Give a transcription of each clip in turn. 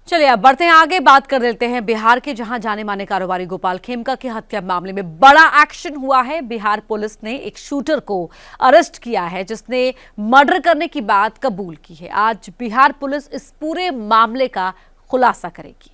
चलिए अब बढ़ते हैं आगे, बात कर लेते हैं बिहार के, जहां जाने माने कारोबारी गोपाल खेमका की हत्या मामले में बड़ा एक्शन हुआ है। बिहार पुलिस ने एक शूटर को अरेस्ट किया है जिसने मर्डर करने की बात कबूल की है। आज बिहार पुलिस इस पूरे मामले का खुलासा करेगी।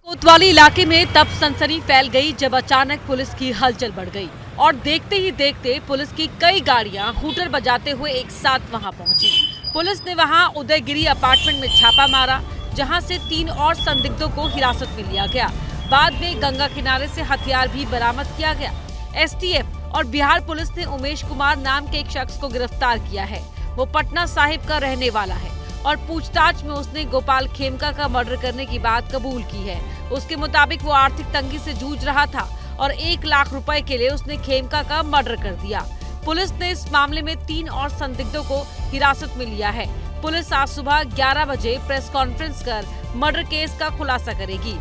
कोतवाली इलाके में तब सनसनी फैल गई जब अचानक पुलिस की हलचल बढ़ गई और देखते ही देखते पुलिस की कई गाड़ियां हूटर बजाते हुए एक साथ वहां पहुंची। पुलिस ने वहां उदयगिरी अपार्टमेंट में छापा मारा, जहां से 3 और संदिग्धों को हिरासत में लिया गया। बाद में गंगा किनारे से हथियार भी बरामद किया गया। एसटीएफ और बिहार पुलिस ने उमेश कुमार नाम के एक शख्स को गिरफ्तार किया है। वो पटना साहिब का रहने वाला है और पूछताछ में उसने गोपाल खेमका का मर्डर करने की बात कबूल की है। उसके मुताबिक वो आर्थिक तंगी से जूझ रहा था और 1 लाख रुपए के लिए उसने खेमका का मर्डर कर दिया। पुलिस ने इस मामले में 3 और संदिग्धों को हिरासत में लिया है। पुलिस आज सुबह 11 बजे प्रेस कॉन्फ्रेंस कर मर्डर केस का खुलासा करेगी।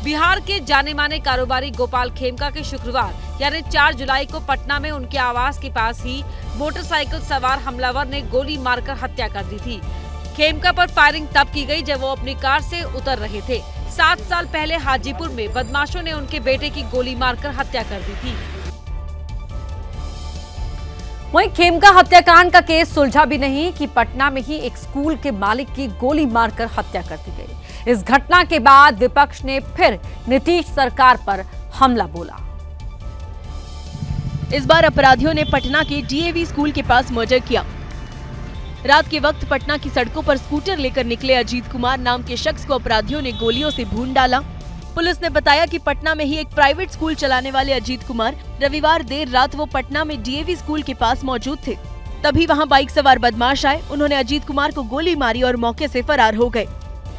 बिहार के जाने माने कारोबारी गोपाल खेमका के शुक्रवार यानी 4 जुलाई को पटना में उनके आवास के पास ही मोटरसाइकिल सवार हमलावर ने गोली मारकर हत्या कर दी थी। खेमका पर फायरिंग तब की गई जब वो अपनी कार से उतर रहे थे। 7 साल पहले हाजीपुर में बदमाशों ने उनके बेटे की गोली मारकर हत्या कर दी थी। वहीं खेमका हत्याकांड का केस सुलझा भी नहीं कि पटना में ही एक स्कूल के मालिक की गोली मारकर हत्या कर दी गई। इस घटना के बाद विपक्ष ने फिर नीतीश सरकार पर हमला बोला। इस बार अपराधियों ने पटना के डीएवी स्कूल के पास मर्डर किया। रात के वक्त पटना की सड़कों पर स्कूटर लेकर निकले अजीत कुमार नाम के शख्स को अपराधियों ने गोलियों से भून डाला। पुलिस ने बताया कि पटना में ही एक प्राइवेट स्कूल चलाने वाले अजीत कुमार रविवार देर रात वो पटना में डीएवी स्कूल के पास मौजूद थे। तभी वहां बाइक सवार बदमाश आए। उन्होंने अजीत कुमार को गोली मारी और मौके से फरार हो गए।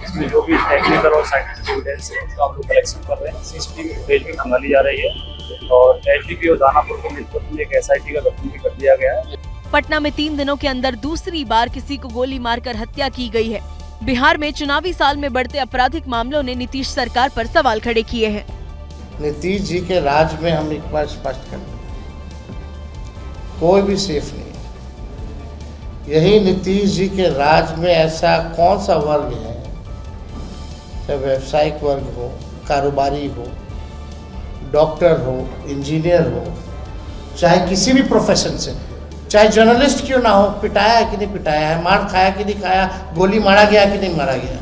इसमें जो भी टेक्निकल और साइंटिफिक एविडेंस है उसका हम लोग कलेक्शन कर रहे हैं। सीसीटीवी फुटेज भी खंगाली जा रही है और एसडीपी और दानापुर के नेतृत्व में एक एसआईटी का गठन भी कर दिया गया है। पटना में 3 दिनों के अंदर दूसरी बार किसी को गोली मारकर हत्या की गई है। बिहार में चुनावी साल में बढ़ते आपराधिक मामलों ने नीतीश सरकार पर सवाल खड़े किए हैं। नीतीश जी के राज में हम एक बार स्पष्ट कर दें, कोई भी सेफ नहीं है। यही नीतीश जी के राज में ऐसा कौन सा वर्ग है, चाहे व्यावसायिक वर्ग हो, कारोबारी हो, डॉक्टर हो, इंजीनियर हो, चाहे किसी भी प्रोफेशन से, चाहे जर्नलिस्ट क्यों ना हो, पिटाया है कि नहीं पिटाया है, मार खाया कि नहीं खाया, गोली मारा गया कि नहीं मारा गया।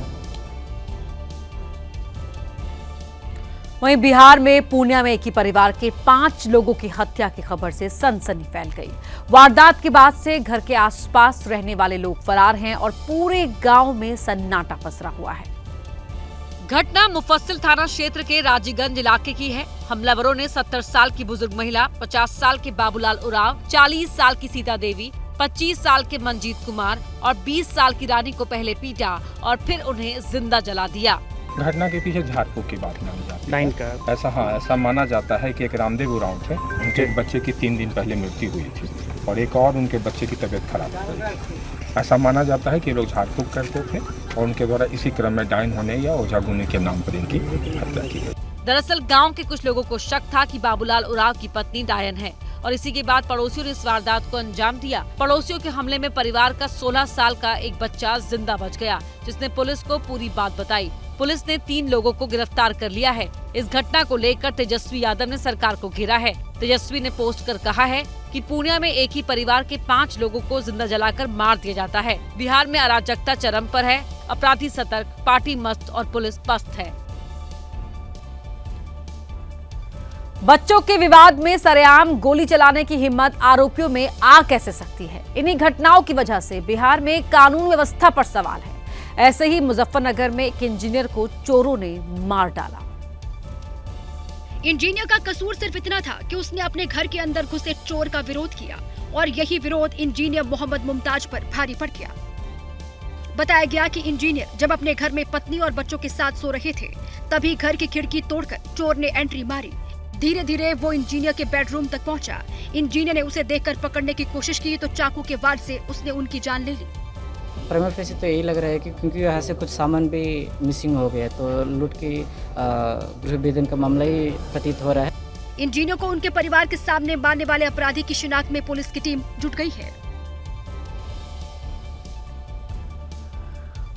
वहीं बिहार में पूर्णिया में एक ही परिवार के 5 लोगों की हत्या की खबर से सनसनी फैल गई। वारदात के बाद से घर के आसपास रहने वाले लोग फरार हैं और पूरे गांव में सन्नाटा पसरा हुआ है। घटना मुफस्सिल थाना क्षेत्र के राजीगंज इलाके की है। हमलावरों ने 70 साल की बुजुर्ग महिला, 50 साल के बाबूलाल उरांव, 40 साल की सीता देवी, 25 साल के मंजीत कुमार और 20 साल की रानी को पहले पीटा और फिर उन्हें जिंदा जला दिया। घटना के पीछे झाड़ फूक की बात मानी जाती है। ऐसा माना जाता है कि एक रामदेव उरांव थे, उनके एक बच्चे की 3 दिन पहले मृत्यु हुई थी और एक और उनके बच्चे की तबीयत खराब हो गई थी। ऐसा माना जाता है कि लोग झाड़ फूक करते थे और उनके द्वारा इसी क्रम में डायन होने या ओझा गुने के नाम पर इनकी हत्या की गई। दरअसल गांव के कुछ लोगों को शक था कि बाबूलाल उरांव की पत्नी डायन है और इसी के बाद पड़ोसियों ने इस वारदात को अंजाम दिया। पड़ोसियों के हमले में परिवार का 16 साल का एक बच्चा जिंदा बच गया, जिसने पुलिस को पूरी बात बताई। पुलिस ने 3 लोगों को गिरफ्तार कर लिया है। इस घटना को लेकर तेजस्वी यादव ने सरकार को घेरा है। तेजस्वी ने पोस्ट कर कहा है कि पूर्णिया में एक ही परिवार के 5 लोगों को जिंदा जलाकर मार दिया जाता है। बिहार में अराजकता चरम पर है, अपराधी सतर्क, पार्टी मस्त और पुलिस पस्त है। बच्चों के विवाद में सरेआम गोली चलाने की हिम्मत आरोपियों में आ कैसे सकती है? इन्हीं घटनाओं की वजह से बिहार में कानून व्यवस्था पर सवाल है। ऐसे ही मुजफ्फरनगर में एक इंजीनियर को चोरों ने मार डाला। इंजीनियर का कसूर सिर्फ इतना था कि उसने अपने घर के अंदर घुसे चोर का विरोध किया और यही विरोध इंजीनियर मोहम्मद मुमताज पर भारी पड़ गया। बताया गया कि इंजीनियर जब अपने घर में पत्नी और बच्चों के साथ सो रहे थे, तभी घर की खिड़की तोड़कर चोर ने एंट्री मारी। धीरे धीरे वो इंजीनियर के बेडरूम तक पहुंचा। इंजीनियर ने उसे देखकर पकड़ने की कोशिश की तो चाकू के वार से उसने उनकी जान ले ली। प्राइमरी फेस तो यही लग रहा है कि क्योंकि यहाँ से कुछ सामान भी मिसिंग हो गया, तो लूट की गृह भेदन का मामला ही प्रतीत हो रहा है। इंजीनियर को उनके परिवार के सामने मारने वाले अपराधी की शिनाख्त में पुलिस की टीम जुट गई है।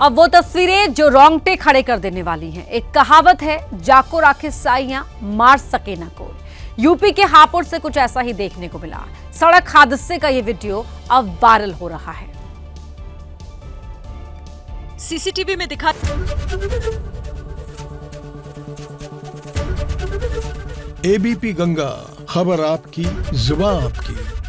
अब वो तस्वीरें जो रोंगटे खड़े कर देने वाली हैं। एक कहावत है, जाको राखे साइयां मार सके ना कोई। यूपी के हापुड़ से कुछ ऐसा ही देखने को मिला। सड़क हादसे का ये वीडियो अब वायरल हो रहा है। सीसीटीवी में दिखा एबीपी गंगा, खबर आपकी, जुबान आपकी।